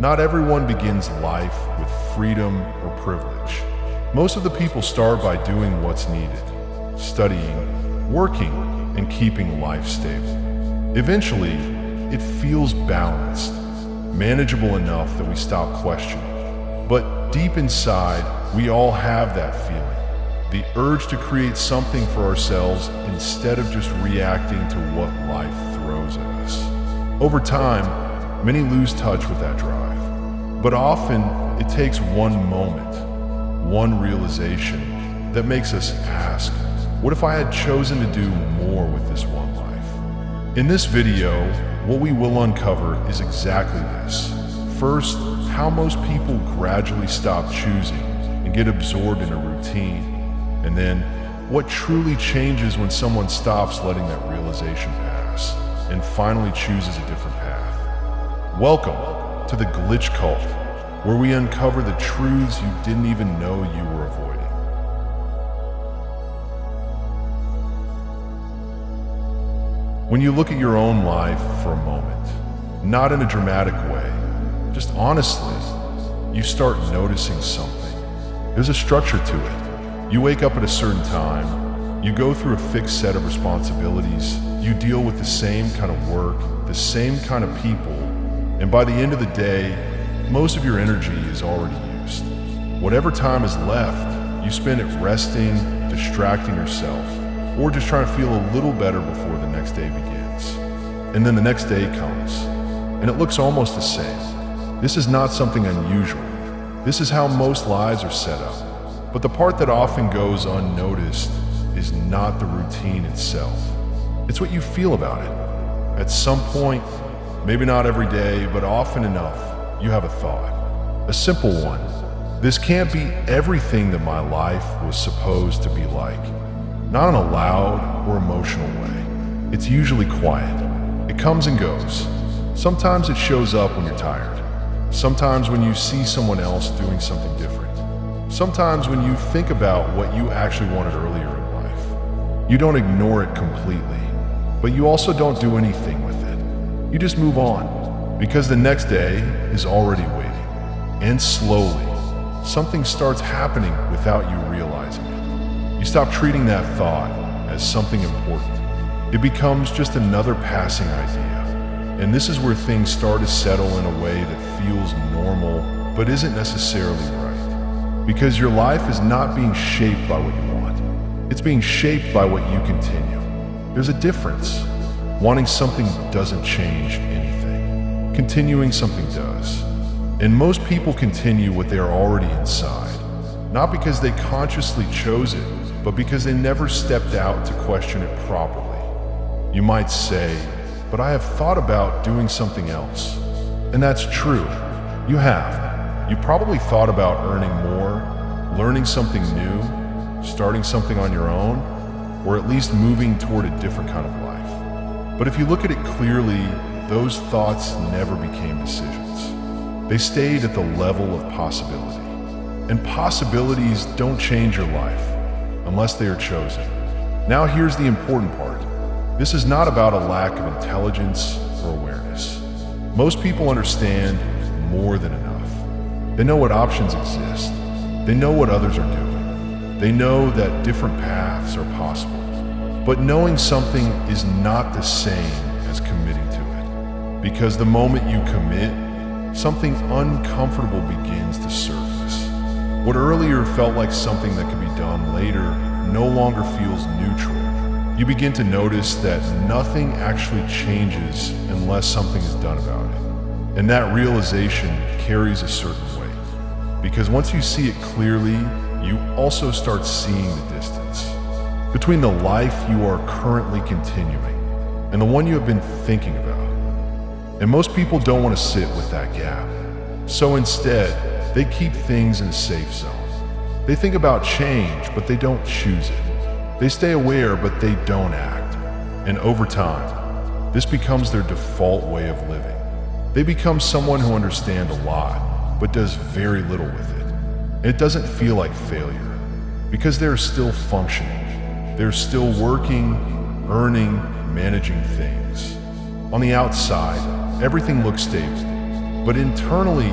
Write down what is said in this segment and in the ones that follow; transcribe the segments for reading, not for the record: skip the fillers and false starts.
Not everyone begins life with freedom or privilege. Most of the people start by doing what's needed, studying, working, and keeping life stable. Eventually, it feels balanced, manageable enough that we stop questioning. But deep inside, we all have that feeling, the urge to create something for ourselves instead of just reacting to what life throws at us. Over time, many lose touch with that drive, but often it takes one moment, one realization that makes us ask, what if I had chosen to do more with this one life? In this video, what we will uncover is exactly this. First, how most people gradually stop choosing and get absorbed in a routine. And then, what truly changes when someone stops letting that realization pass and finally chooses a different path. Welcome to the Glitch Cult, where we uncover the truths you didn't even know you were avoiding. When you look at your own life for a moment, not in a dramatic way, just honestly, you start noticing something. There's a structure to it. You wake up at a certain time, you go through a fixed set of responsibilities, you deal with the same kind of work, the same kind of people, and by the end of the day, most of your energy is already used. Whatever time is left, you spend it resting, distracting yourself, or just trying to feel a little better before the next day begins. And then the next day comes, and it looks almost the same. This is not something unusual. This is how most lives are set up. But the part that often goes unnoticed is not the routine itself. It's what you feel about it. At some point, maybe not every day, but often enough, you have a thought. A simple one. This can't be everything that my life was supposed to be like. Not in a loud or emotional way. It's usually quiet. It comes and goes. Sometimes it shows up when you're tired. Sometimes when you see someone else doing something different. Sometimes when you think about what you actually wanted earlier in life. You don't ignore it completely, but you also don't do anything with it. You just move on, because the next day is already waiting. And slowly, something starts happening without you realizing it. You stop treating that thought as something important. It becomes just another passing idea. And this is where things start to settle in a way that feels normal, but isn't necessarily right. Because your life is not being shaped by what you want. It's being shaped by what you continue. There's a difference. Wanting something doesn't change anything. Continuing something does. And most people continue what they are already inside. Not because they consciously chose it, but because they never stepped out to question it properly. You might say, but I have thought about doing something else. And that's true. You have. You probably thought about earning more, learning something new, starting something on your own, or at least moving toward a different kind of life. But if you look at it clearly, those thoughts never became decisions. They stayed at the level of possibility. And possibilities don't change your life unless they are chosen. Now here's the important part. This is not about a lack of intelligence or awareness. Most people understand more than enough. They know what options exist. They know what others are doing. They know that different paths are possible. But knowing something is not the same as committing to it. Because the moment you commit, something uncomfortable begins to surface. What earlier felt like something that could be done later no longer feels neutral. You begin to notice that nothing actually changes unless something is done about it. And that realization carries a certain weight. Because once you see it clearly, you also start seeing the distance between the life you are currently continuing and the one you have been thinking about. And most people don't want to sit with that gap. So instead, they keep things in a safe zone. They think about change, but they don't choose it. They stay aware, but they don't act. And over time, this becomes their default way of living. They become someone who understands a lot, but does very little with it. And it doesn't feel like failure, because they're still functioning. They're still working, earning, managing things. On the outside, everything looks stable. but internally,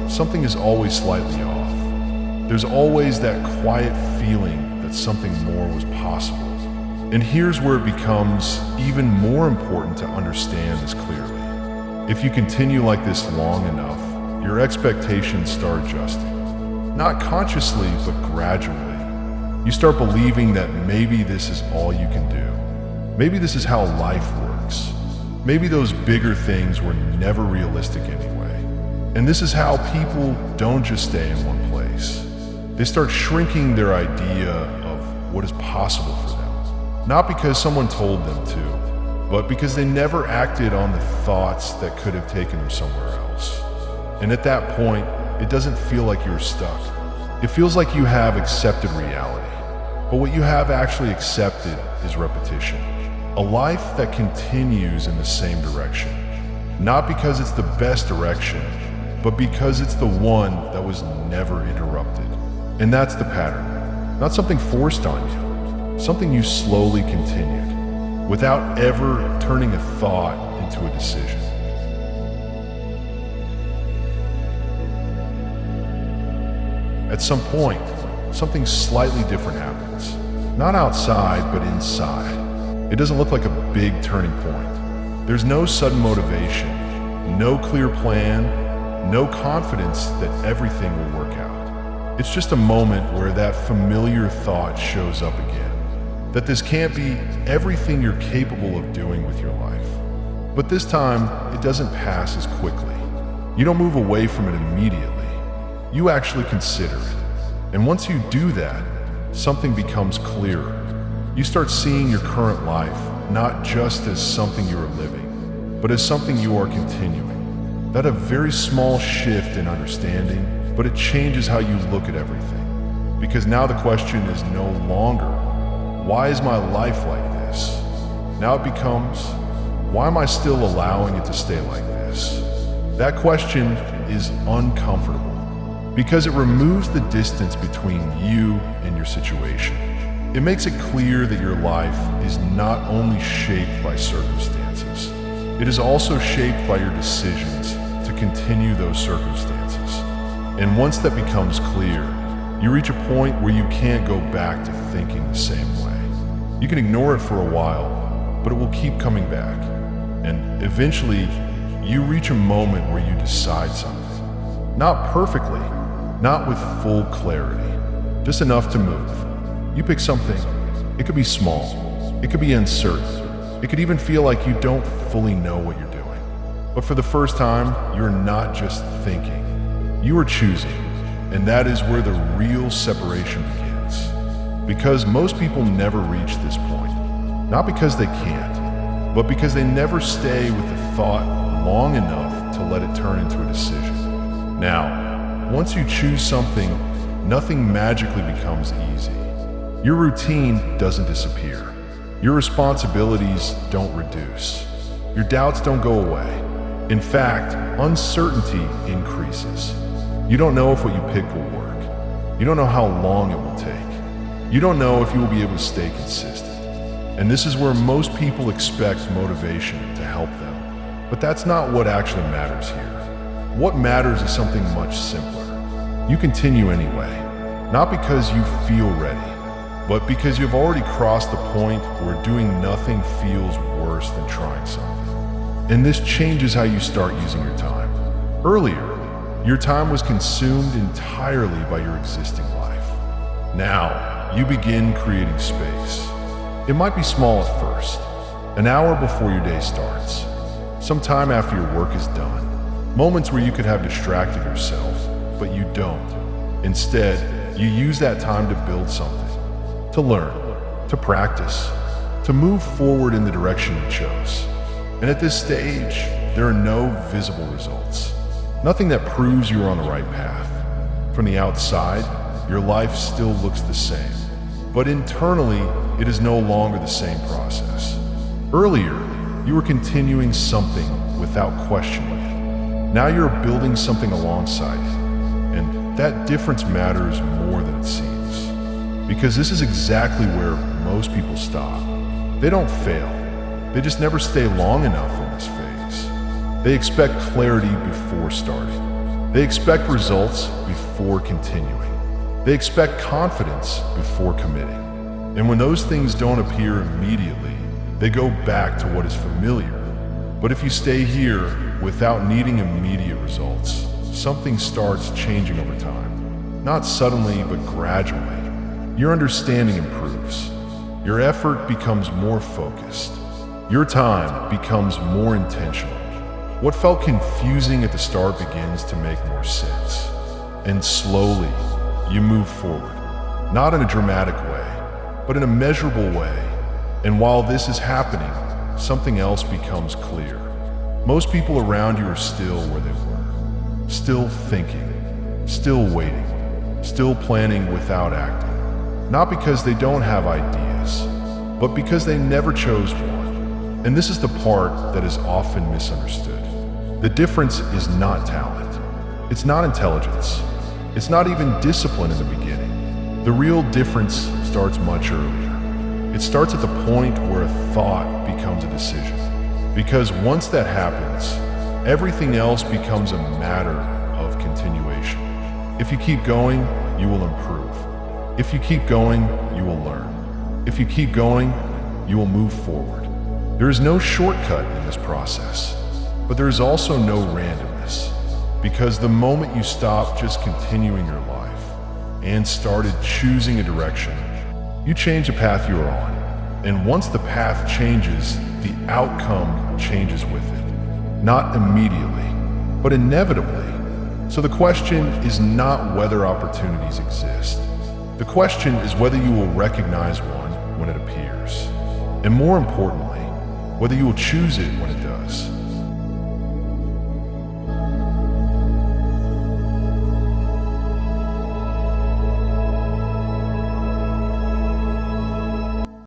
something is always slightly off. There's always that quiet feeling that something more was possible. And here's where it becomes even more important to understand this clearly. If you continue like this long enough, your expectations start adjusting. Not consciously, but gradually. You start believing that maybe this is all you can do. Maybe this is how life works. Maybe those bigger things were never realistic anyway. And this is how people don't just stay in one place. They start shrinking their idea of what is possible for them. Not because someone told them to, but because they never acted on the thoughts that could have taken them somewhere else. And at that point, it doesn't feel like you're stuck. It feels like you have accepted reality. But what you have actually accepted is repetition. A life that continues in the same direction. Not because it's the best direction, but because it's the one that was never interrupted. And that's the pattern. Not something forced on you. Something you slowly continued, without ever turning a thought into a decision. At some point, something slightly different happens. Not outside, but inside. It doesn't look like a big turning point. There's no sudden motivation, no clear plan, no confidence that everything will work out. It's just a moment where that familiar thought shows up again. That this can't be everything you're capable of doing with your life. But this time, it doesn't pass as quickly. You don't move away from it immediately. You actually consider it. And once you do that, something becomes clearer. You start seeing your current life not just as something you are living, but as something you are continuing. That's a very small shift in understanding, but it changes how you look at everything. Because now the question is no longer, why is my life like this? Now it becomes, why am I still allowing it to stay like this? That question is uncomfortable because it removes the distance between you and your situation. It makes it clear that your life is not only shaped by circumstances, it is also shaped by your decisions to continue those circumstances. And once that becomes clear, you reach a point where you can't go back to thinking the same way. You can ignore it for a while, but it will keep coming back. And eventually, you reach a moment where you decide something. Not perfectly, not with full clarity, just enough to move. You pick something. It could be small. It could be uncertain. It could even feel like you don't fully know what you're doing. But for the first time, you're not just thinking. You are choosing. And that is where the real separation begins. Because most people never reach this point. Not because they can't, but because they never stay with the thought long enough to let it turn into a decision. Now, once you choose something, nothing magically becomes easy. Your routine doesn't disappear. Your responsibilities don't reduce. Your doubts don't go away. In fact, uncertainty increases. You don't know if what you picked will work. You don't know how long it will take. You don't know if you will be able to stay consistent. And this is where most people expect motivation to help them. But that's not what actually matters here. What matters is something much simpler. You continue anyway, not because you feel ready, but because you've already crossed the point where doing nothing feels worse than trying something. And this changes how you start using your time. Earlier, your time was consumed entirely by your existing life. Now, you begin creating space. It might be small at first, an hour before your day starts, some time after your work is done. Moments where you could have distracted yourself, but you don't. Instead, you use that time to build something, to learn, to practice, to move forward in the direction you chose. And at this stage, there are no visible results. Nothing that proves you are on the right path. From the outside, your life still looks the same, but internally, it is no longer the same process. Earlier, you were continuing something without questioning it. Now you're building something alongside it, and that difference matters more than it seems. Because this is exactly where most people stop. They don't fail, they just never stay long enough in this phase. They expect clarity before starting. They expect results before continuing. They expect confidence before committing. And when those things don't appear immediately, they go back to what is familiar. But if you stay here without needing immediate results, something starts changing over time. Not suddenly, but gradually. Your understanding improves. Your effort becomes more focused. Your time becomes more intentional. What felt confusing at the start begins to make more sense. And slowly, you move forward. Not in a dramatic way, but in a measurable way. And while this is happening, something else becomes clear. Most people around you are still where they were. Still thinking, still waiting, still planning without acting. Not because they don't have ideas, but because they never chose one. And this is the part that is often misunderstood. The difference is not talent. It's not intelligence. It's not even discipline in the beginning. The real difference starts much earlier. It starts at the point where a thought becomes a decision. Because once that happens, everything else becomes a matter of continuation. If you keep going, you will improve. If you keep going, you will learn. If you keep going, you will move forward. There is no shortcut in this process, but there is also no randomness. Because the moment you stop just continuing your life and started choosing a direction, you change the path you're on. And once the path changes, the outcome changes with it. Not immediately, but inevitably. So the question is not whether opportunities exist. The question is whether you will recognize one when it appears. And more importantly, whether you will choose it when it